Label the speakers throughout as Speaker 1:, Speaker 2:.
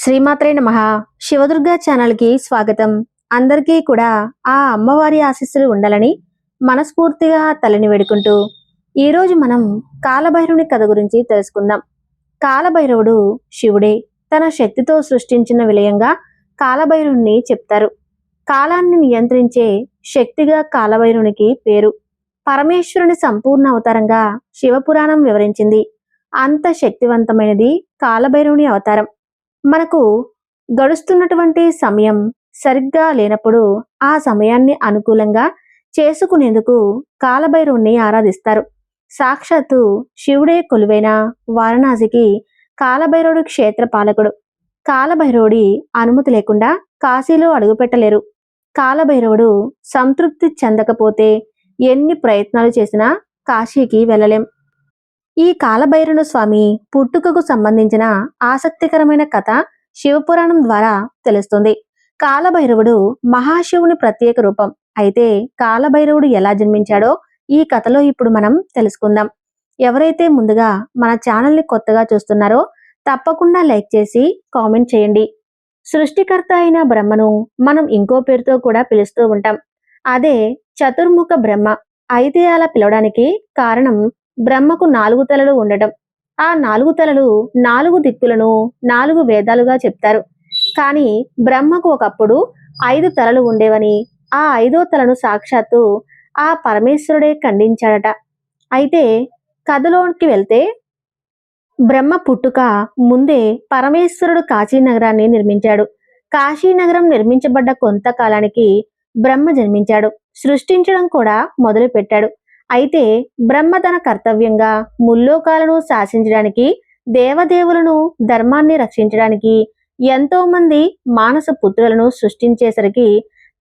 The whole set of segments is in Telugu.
Speaker 1: శ్రీమాత్రే నమః. శివదుర్గా ఛానల్కి స్వాగతం. అందరికీ కూడా ఆ అమ్మవారి ఆశీస్సులు ఉండాలని మనస్ఫూర్తిగా తల్లిని వేడుకుంటూ ఈరోజు మనం కాలభైరవుని కథ గురించి తెలుసుకుందాం. కాలభైరవుడు శివుడే తన శక్తితో సృష్టించిన విలయంగా కాలభైరవుని చెప్తారు. కాలాన్ని నియంత్రించే శక్తిగా కాలభైరవునికి పేరు. పరమేశ్వరుని సంపూర్ణ అవతారంగా శివపురాణం వివరించింది. అంత శక్తివంతమైనది కాలభైరవుని అవతారం. మనకు గడుస్తున్నటువంటి సమయం సరిగ్గా లేనప్పుడు ఆ సమయాన్ని అనుకూలంగా చేసుకునేందుకు కాలభైరవుణ్ణి ఆరాధిస్తారు. సాక్షాత్తు శివుడే కొలువైన వారణాసికి కాలభైరవుడు క్షేత్ర పాలకుడు. కాలభైరవుడి అనుమతి లేకుండా కాశీలో అడుగుపెట్టలేరు. కాలభైరవుడు సంతృప్తి చెందకపోతే ఎన్ని ప్రయత్నాలు చేసినా కాశీకి వెళ్ళలేం. ఈ కాలభైరవ స్వామి పుట్టుకకు సంబంధించిన ఆసక్తికరమైన కథ శివపురాణం ద్వారా తెలుస్తుంది. కాలభైరవుడు మహాశివుని ప్రత్యేక రూపం. అయితే కాలభైరవుడు ఎలా జన్మించాడో ఈ కథలో ఇప్పుడు మనం తెలుసుకుందాం. ఎవరైతే ముందుగా మన ఛానల్ని కొత్తగా చూస్తున్నారో తప్పకుండా లైక్ చేసి కామెంట్ చేయండి. సృష్టికర్త అయిన బ్రహ్మను మనం ఇంకో పేరుతో కూడా పిలుస్తూ ఉంటాం. అదే చతుర్ముఖ బ్రహ్మ. అయితే అలా పిలవడానికి కారణం బ్రహ్మకు 4 తలలు ఉండటం. ఆ 4 తలలు 4 దిక్కులను 4 వేదాలుగా చెప్తారు. కానీ బ్రహ్మకు ఒకప్పుడు 5 తలలు ఉండేవని, ఆ 5వ తలను సాక్షాత్తు ఆ పరమేశ్వరుడే ఖండించాడట. అయితే కథలోకి వెళ్తే బ్రహ్మ పుట్టుక ముందే పరమేశ్వరుడు కాశీనగరాన్ని నిర్మించాడు. కాశీనగరం నిర్మించబడ్డ కొంతకాలానికి బ్రహ్మ జన్మించాడు. సృష్టించడం కూడా మొదలు పెట్టాడు. అయితే బ్రహ్మ తన కర్తవ్యంగా ముల్లోకాలను శాసించడానికి, దేవదేవులను ధర్మాన్ని రక్షించడానికి ఎంతో మంది మానస పుత్రులను సృష్టించేసరికి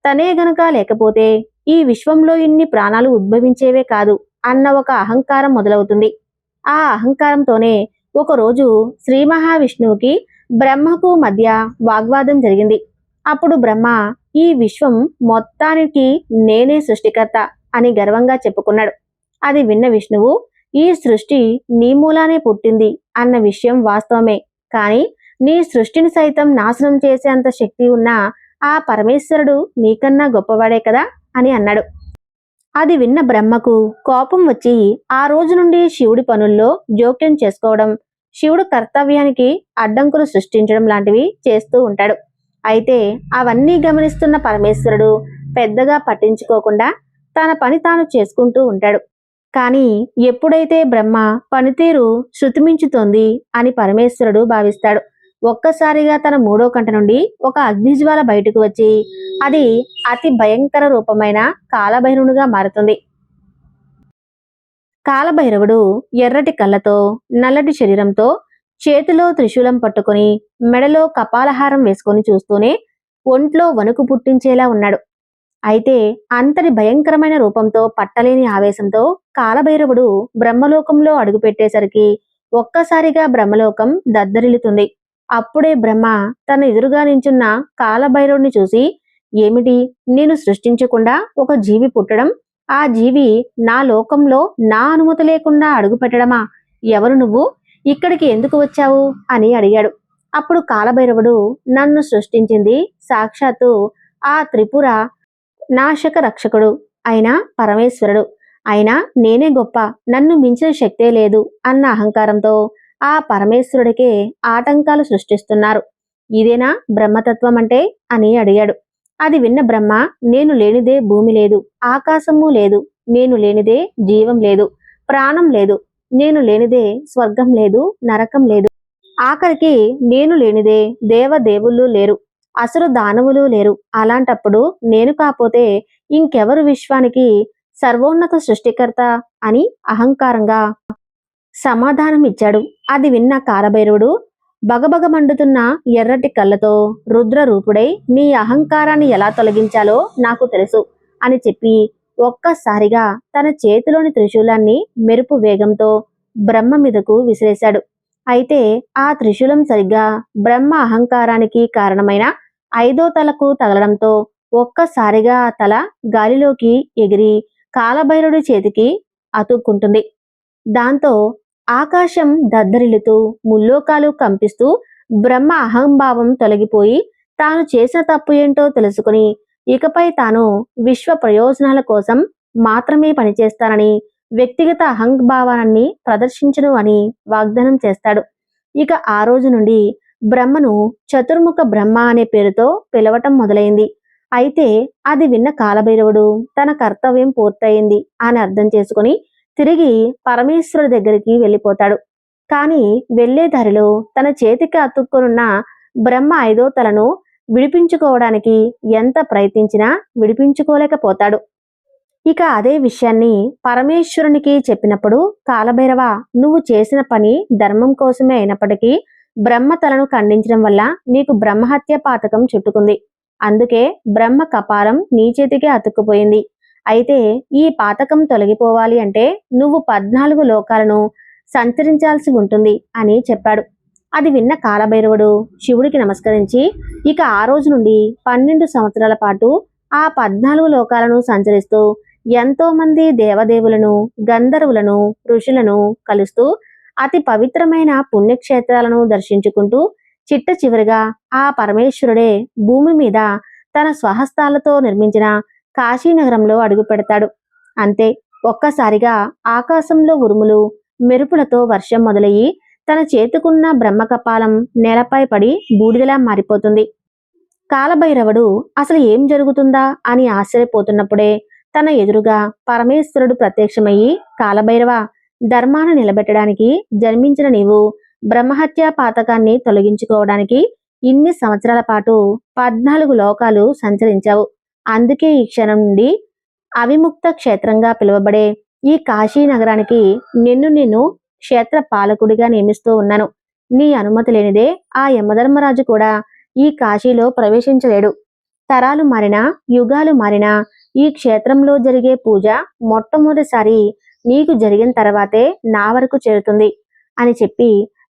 Speaker 1: తనే గనక లేకపోతే ఈ విశ్వంలో ఇన్ని ప్రాణాలు ఉద్భవించేవే కాదు అన్న ఒక అహంకారం మొదలవుతుంది. ఆ అహంకారంతోనే ఒకరోజు శ్రీ మహావిష్ణువుకి బ్రహ్మకు మధ్య వాగ్వాదం జరిగింది. అప్పుడు బ్రహ్మ ఈ విశ్వం మొత్తానికి నేనే సృష్టికర్త అని గర్వంగా చెప్పుకున్నాడు. అది విన్న విష్ణువు ఈ సృష్టి నీ మూలానే పుట్టింది అన్న విషయం వాస్తవమే, కానీ నీ సృష్టిని సైతం నాశనం చేసేంత శక్తి ఉన్న ఆ పరమేశ్వరుడు నీకన్నా గొప్పవాడే కదా అని అన్నాడు. అది విన్న బ్రహ్మకు కోపం వచ్చి ఆ రోజు నుండి శివుడి పనుల్లో జోక్యం చేసుకోవడం, శివుడు కర్తవ్యానికి అడ్డంకులు సృష్టించడం లాంటివి చేస్తూ ఉంటాడు. అయితే అవన్నీ గమనిస్తున్న పరమేశ్వరుడు పెద్దగా పట్టించుకోకుండా తన పని తాను చేసుకుంటూ ఉంటాడు. కానీ ఎప్పుడైతే బ్రహ్మ పనితీరు శృతిమించుతోంది అని పరమేశ్వరుడు భావిస్తాడు, ఒక్కసారిగా తన 3వ కంట నుండి ఒక అగ్నిజ్వాల బయటకు వచ్చి అది అతి భయంకర రూపమైన కాలభైరవునిగా మారుతుంది. కాలభైరవుడు ఎర్రటి కళ్ళతో, నల్లటి శరీరంతో, చేతిలో త్రిశూలం పట్టుకుని, మెడలో కపాలహారం వేసుకొని చూస్తూనే ఒంట్లో వణుకు పుట్టించేలా ఉన్నాడు. అయితే అంతటి భయంకరమైన రూపంతో, పట్టలేని ఆవేశంతో కాలభైరవుడు బ్రహ్మలోకంలో అడుగుపెట్టేసరికి ఒక్కసారిగా బ్రహ్మలోకం దద్దరిల్లుతుంది. అప్పుడే బ్రహ్మ తన ఎదురుగా నించున్న కాలభైరవుడిని చూసి, ఏమిటి, నేను సృష్టించకుండా ఒక జీవి పుట్టడం, ఆ జీవి నా లోకంలో నా అనుమతి లేకుండా అడుగు పెట్టడమా? ఎవరు నువ్వు? ఇక్కడికి ఎందుకు వచ్చావు అని అడిగాడు. అప్పుడు కాలభైరవుడు, నన్ను సృష్టించింది సాక్షాత్తు ఆ త్రిపుర నాశక రక్షకుడు అయిన పరమేశ్వరుడు. అయినా నేనే గొప్ప, నన్ను మించిన శక్తే లేదు అన్న అహంకారంతో ఆ పరమేశ్వరుడికే ఆటంకాలు సృష్టిస్తున్నారు. ఇదేనా బ్రహ్మతత్వం అంటే అని అడిగాడు. అది విన్న బ్రహ్మ, నేను లేనిదే భూమి లేదు, ఆకాశము లేదు, నేను లేనిదే జీవం లేదు, ప్రాణం లేదు, నేను లేనిదే స్వర్గం లేదు, నరకం లేదు, ఆఖరికి నేను లేనిదే దేవదేవుళ్ళు లేరు, అసలు దానవులు లేరు. అలాంటప్పుడు నేను కాపోతే ఇంకెవరు విశ్వానికి సర్వోన్నత సృష్టికర్త అని అహంకారంగా సమాధానం ఇచ్చాడు. అది విన్న కాలభైరవుడు బగబగ మండుతున్న ఎర్రటి కళ్ళతో, రుద్ర రూపుడై నీ అహంకారాన్ని ఎలా తొలగించాలో నాకు తెలుసు అని చెప్పి ఒక్కసారిగా తన చేతిలోని త్రిశూలాన్ని మెరుపు వేగంతో బ్రహ్మ మీదకు విసిరేశాడు. అయితే ఆ త్రిశూలం సరిగ్గా బ్రహ్మ అహంకారానికి కారణమైన 5వ తలకు తగలడంతో ఒక్కసారిగా ఆ తల గాలిలోకి ఎగిరి కాలభైరవుడి చేతికి అతుక్కుంటుంది. దాంతో ఆకాశం దద్దరిల్లుతూ, ముల్లోకాలు కంపిస్తూ బ్రహ్మ అహంభావం తొలగిపోయి తాను చేసిన తప్పు ఏంటో తెలుసుకుని ఇకపై తాను విశ్వ ప్రయోజనాల కోసం మాత్రమే పనిచేస్తానని, వ్యక్తిగత అహంభావాన్ని ప్రదర్శించను అని వాగ్దానం చేస్తాడు. ఇక ఆ రోజు నుండి బ్రహ్మను చతుర్ముఖ బ్రహ్మ అనే పేరుతో పిలవటం మొదలైంది. అయితే అది విన్న కాలభైరవుడు తన కర్తవ్యం పూర్తయింది అని అర్థం చేసుకుని తిరిగి పరమేశ్వరుడి దగ్గరికి వెళ్ళిపోతాడు. కానీ వెళ్లే దారిలో తన చేతికి అతుక్కునున్న బ్రహ్మ 5వ తలను విడిపించుకోవడానికి ఎంత ప్రయత్నించినా విడిపించుకోలేకపోతాడు. ఇక అదే విషయాన్ని పరమేశ్వరునికి చెప్పినప్పుడు, కాలభైరవ, నువ్వు చేసిన పని ధర్మం కోసమే అయినప్పటికీ బ్రహ్మ తలను ఖండించడం వల్ల నీకు బ్రహ్మహత్య పాతకం చుట్టుకుంది. అందుకే బ్రహ్మ కపాలం నీ చేతికే అతుక్కుపోయింది. అయితే ఈ పాతకం తొలగిపోవాలి అంటే నువ్వు 14 లోకాలను సంచరించాల్సి ఉంటుంది అని చెప్పాడు. అది విన్న కాలభైరవుడు శివుడికి నమస్కరించి ఇక ఆ రోజు నుండి 12 సంవత్సరాల పాటు ఆ 14 లోకాలను సంచరిస్తూ ఎంతో మంది దేవదేవులను, గంధర్వులను, ఋషులను కలుస్తూ అతి పవిత్రమైన పుణ్యక్షేత్రాలను దర్శించుకుంటూ చిట్ట చివరిగా ఆ పరమేశ్వరుడే భూమి మీద తన స్వహస్తాలతో నిర్మించిన కాశీనగరంలో అడుగు పెడతాడు. అంతే, ఒక్కసారిగా ఆకాశంలో ఉరుములు, మెరుపులతో వర్షం మొదలయ్యి తన చేతుకున్న బ్రహ్మకపాలం నేలపై పడి బూడిదలా మారిపోతుంది. కాలభైరవుడు అసలు ఏం జరుగుతుందా అని ఆశ్చర్యపోతున్నప్పుడే తన ఎదురుగా పరమేశ్వరుడు ప్రత్యక్షమయ్యి, కాలభైరవ, ధర్మాన్ని నిలబెట్టడానికి జన్మించిన నీవు బ్రహ్మహత్యా పాతకాన్ని తొలగించుకోవడానికి ఇన్ని సంవత్సరాల పాటు 14 లోకాలు సంచరించావు. అందుకే ఈ క్షణం నుండి అవిముక్త క్షేత్రంగా పిలువబడే ఈ కాశీ నగరానికి నేను క్షేత్ర పాలకుడిగా నియమిస్తూ ఉన్నాను. నీ అనుమతి లేనిదే ఆ యమధర్మరాజు కూడా ఈ కాశీలో ప్రవేశించలేడు. తరాలు మారినా, యుగాలు మారినా ఈ క్షేత్రంలో జరిగే పూజ మొట్టమొదటిసారి నీకు జరిగిన తర్వాతే నా వరకు చేరుతుంది అని చెప్పి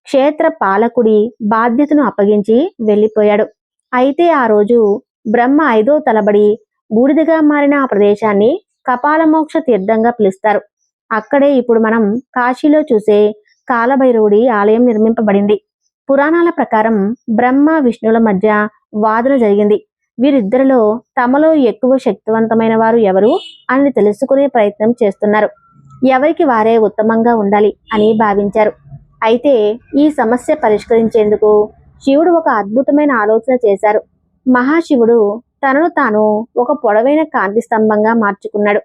Speaker 1: క్షేత్ర పాలకుడి బాధ్యతను అప్పగించి వెళ్ళిపోయాడు. అయితే ఆ రోజు బ్రహ్మ 5వ తలబడి బూడిదగా మారిన ఆ ప్రదేశాన్ని కపాలమోక్ష తీర్థంగా పిలుస్తారు. అక్కడే ఇప్పుడు మనం కాశీలో చూసే కాలభైరవుడి ఆలయం నిర్మింపబడింది. పురాణాల ప్రకారం బ్రహ్మ విష్ణువుల మధ్య వాదన జరిగింది. వీరిద్దరిలో తమలో ఎక్కువ శక్తివంతమైన వారు ఎవరు అని తెలుసుకునే ప్రయత్నం చేస్తున్నారు. ఎవరికి వారే ఉత్తమంగా ఉండాలి అని భావించారు. అయితే ఈ సమస్య పరిష్కరించేందుకు శివుడు ఒక అద్భుతమైన ఆలోచన చేశారు. మహాశివుడు తనను తాను ఒక పొడవైన కాంతి స్తంభంగా మార్చుకున్నాడు.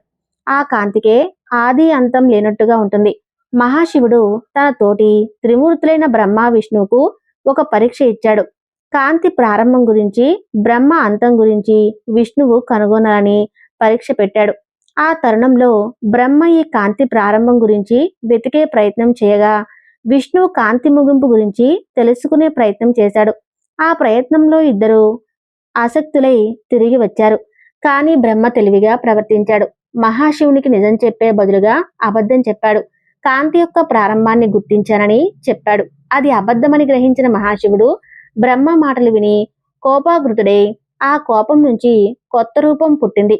Speaker 1: ఆ కాంతికే ఆది అంతం లేనట్టుగా ఉంటుంది. మహాశివుడు తన తోటి త్రిమూర్తులైన బ్రహ్మ విష్ణువుకు ఒక పరీక్ష ఇచ్చాడు. కాంతి ప్రారంభం గురించి, బ్రహ్మ అంతం గురించి విష్ణువు కనుగొనాలని పరీక్ష పెట్టాడు. ఆ తరుణంలో బ్రహ్మ ఈ కాంతి ప్రారంభం గురించి వెతికే ప్రయత్నం చేయగా, విష్ణు కాంతి ముగింపు గురించి తెలుసుకునే ప్రయత్నం చేశాడు. ఆ ప్రయత్నంలో ఇద్దరు ఆసక్తులై తిరిగి వచ్చారు. కానీ బ్రహ్మ తెలివిగా ప్రవర్తించాడు. మహాశివునికి నిజం చెప్పే బదులుగా అబద్ధం చెప్పాడు. కాంతి యొక్క ప్రారంభాన్ని గుర్తించానని చెప్పాడు. అది అబద్ధమని గ్రహించిన మహాశివుడు బ్రహ్మ మాటలు విని కోపాగృతుడై ఆ కోపం నుంచి కొత్త రూపం పుట్టింది.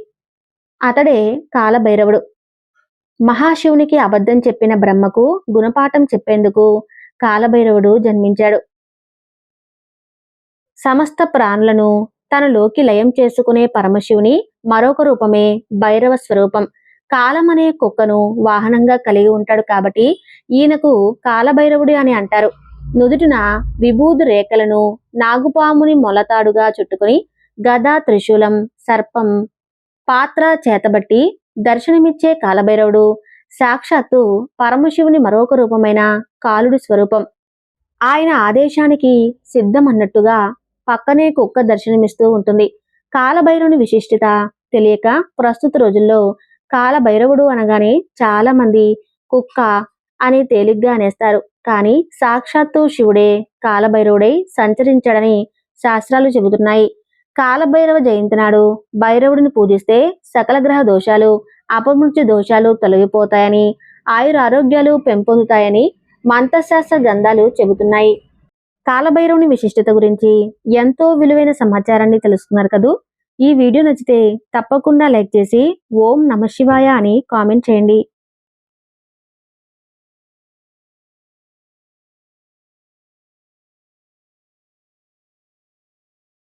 Speaker 1: అతడే కాలభైరవుడు. మహాశివునికి అబద్ధం చెప్పిన బ్రహ్మకు గుణపాఠం చెప్పేందుకు కాలభైరవుడు జన్మించాడు. సమస్త ప్రాణులను తనలోకి లయం చేసుకునే పరమశివుని మరొక రూపమే భైరవ స్వరూపం. కాలం అనే కుక్కను వాహనంగా కలిగి ఉంటాడు కాబట్టి ఈయనకు కాలభైరవుడి అని అంటారు. నుదుటిన విభూది రేఖలను నాగుపాముని మొలతాడుగా చుట్టుకుని గద, త్రిశూలం, సర్పం, పాత్ర చేతబట్టి దర్శనమిచ్చే కాలభైరవుడు సాక్షాత్తు పరమశివుని మరొక రూపమైన కాలుడి స్వరూపం. ఆయన ఆదేశానికి సిద్ధమన్నట్టుగా పక్కనే కుక్క దర్శనమిస్తూ ఉంటుంది. కాలభైరవుని విశిష్టత తెలియక ప్రస్తుత రోజుల్లో కాలభైరవుడు అనగానే చాలా మంది కుక్క అని తేలిగ్గా అనేస్తారు. కానీ సాక్షాత్తు శివుడే కాలభైరవుడై సంచరించాడని శాస్త్రాలు చెబుతున్నాయి. కాలభైరవ జయంతి నాడు భైరవుడిని పూజిస్తే సకల గ్రహ దోషాలు, అపమృత్యు దోషాలు తొలగిపోతాయని, ఆయురారోగ్యాలు పెంపొందుతాయని మంత్రశాస్త్ర గ్రంథాలు చెబుతున్నాయి. కాలభైరవుని విశిష్టత గురించి ఎంతో విలువైన సమాచారాన్ని తెలుసుకున్నారు కదూ. ఈ వీడియో నచ్చితే తప్పకుండా లైక్ చేసి ఓం నమః శివాయ అని కామెంట్ చేయండి.